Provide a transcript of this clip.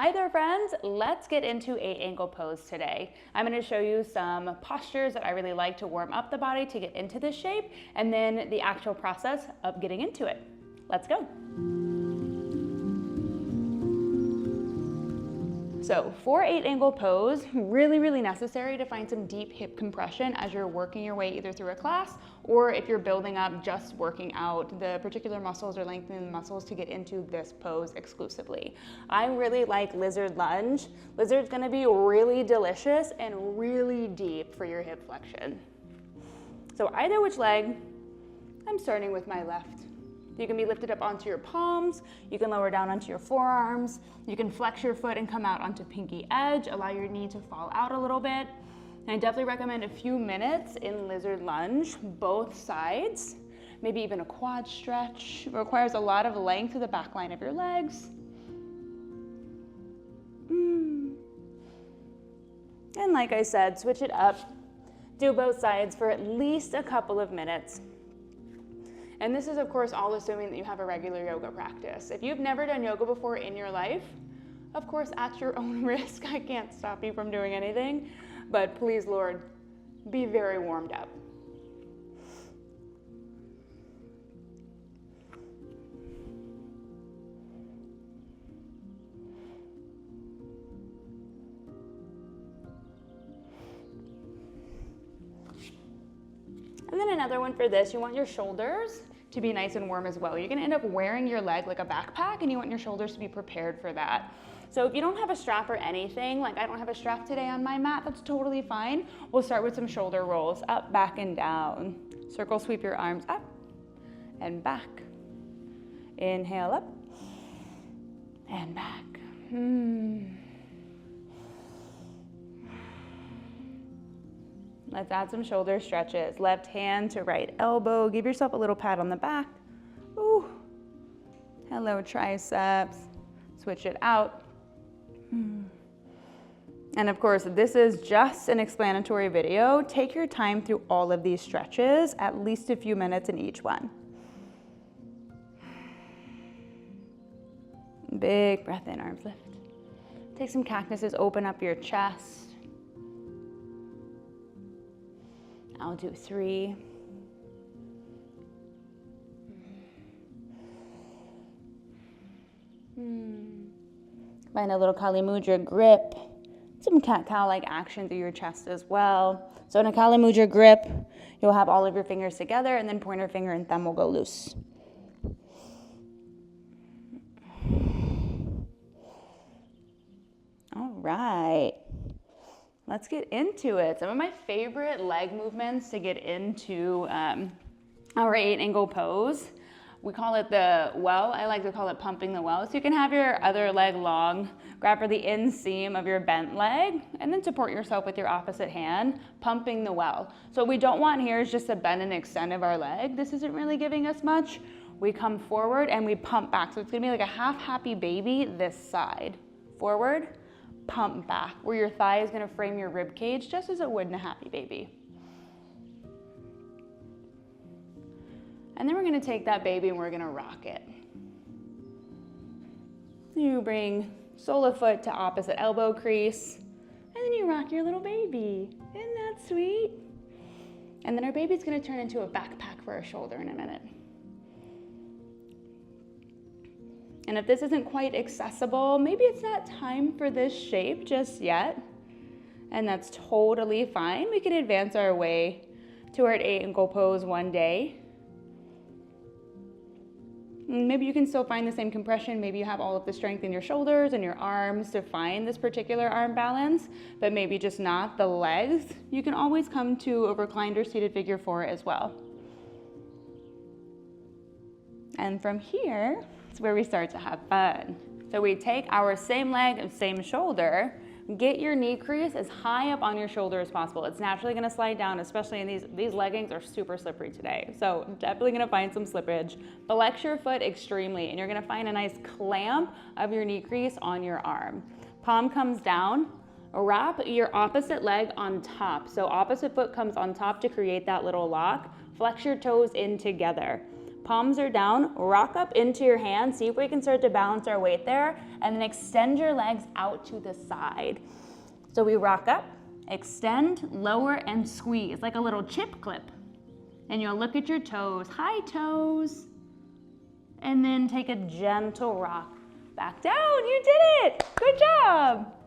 Hi there friends, let's get into 8-angle pose today. I'm going to show you some postures that I really like to warm up the body to get into this shape, and then the actual process of getting into it. Let's go. So for 8-angle pose, really necessary to find some deep hip compression as you're working your way either through a class or if you're building up just working out the particular muscles or lengthening the muscles to get into this pose exclusively. I really like lizard lunge. Lizard's gonna be really delicious and really deep for your hip flexion. So either which leg, I'm starting with my left. You can be lifted up onto your palms, you can lower down onto your forearms, you can flex your foot and come out onto pinky edge, allow your knee to fall out a little bit. And I definitely recommend a few minutes in lizard lunge, both sides, maybe even a quad stretch. It requires a lot of length to the back line of your legs. And like I said, switch it up, do both sides for at least a couple of minutes. And this is, of course, all assuming that you have a regular yoga practice. If you've never done yoga before in your life, of course, at your own risk, I can't stop you from doing anything, but please, Lord, be very warmed up. And then another one for this, you want your shoulders to be nice and warm as well. You're gonna end up wearing your leg like a backpack and you want your shoulders to be prepared for that. So if you don't have a strap or anything, like I don't have a strap today on my mat, that's totally fine. We'll start with some shoulder rolls, up, back, and down. Circle sweep your arms up and back. Inhale up and back. Let's add some shoulder stretches. Left hand to right elbow. Give yourself a little pat on the back. Ooh. Hello, triceps. Switch it out. And of course, this is just an explanatory video. Take your time through all of these stretches, at least a few minutes in each one. Big breath in, arms lift. Take some cactuses, open up your chest. I'll do 3. Find a little Kali Mudra grip. Some cat-cow-like action through your chest as well. So in a Kali Mudra grip, you'll have all of your fingers together and then pointer finger and thumb will go loose. All right. Let's get into it. Some of my favorite leg movements to get into our 8-angle pose. We call it the well. I like to call it pumping the well. So you can have your other leg long, grab for the inseam of your bent leg, and then support yourself with your opposite hand, pumping the well. So what we don't want here is just a bend and extend of our leg. This isn't really giving us much. We come forward and we pump back. So it's gonna be like a half happy baby this side. Forward, pump back, where your thigh is gonna frame your rib cage just as it would in a happy baby. And then we're gonna take that baby and we're gonna rock it. You bring sole of foot to opposite elbow crease, and then you rock your little baby. Isn't that sweet? And then our baby's gonna turn into a backpack for our shoulder in a minute. And if this isn't quite accessible, maybe it's not time for this shape just yet. And that's totally fine. We can advance our way to our 8-angle pose one day. Maybe you can still find the same compression. Maybe you have all of the strength in your shoulders and your arms to find this particular arm balance, but maybe just not the legs. You can always come to a reclined or seated figure 4 as well. And from here, it's where we start to have fun. So we take our same leg and same shoulder, get your knee crease as high up on your shoulder as possible. It's naturally gonna slide down, especially in these leggings are super slippery today. So definitely gonna find some slippage. Flex your foot extremely and you're gonna find a nice clamp of your knee crease on your arm. Palm comes down, wrap your opposite leg on top. So opposite foot comes on top to create that little lock. Flex your toes in together. palms are down, rock up into your hands, see if we can start to balance our weight there, and then extend your legs out to the side. So we rock up, extend, lower, and squeeze, like a little chip clip. And you'll look at your toes, high toes, and then take a gentle rock back down. You did it, good job.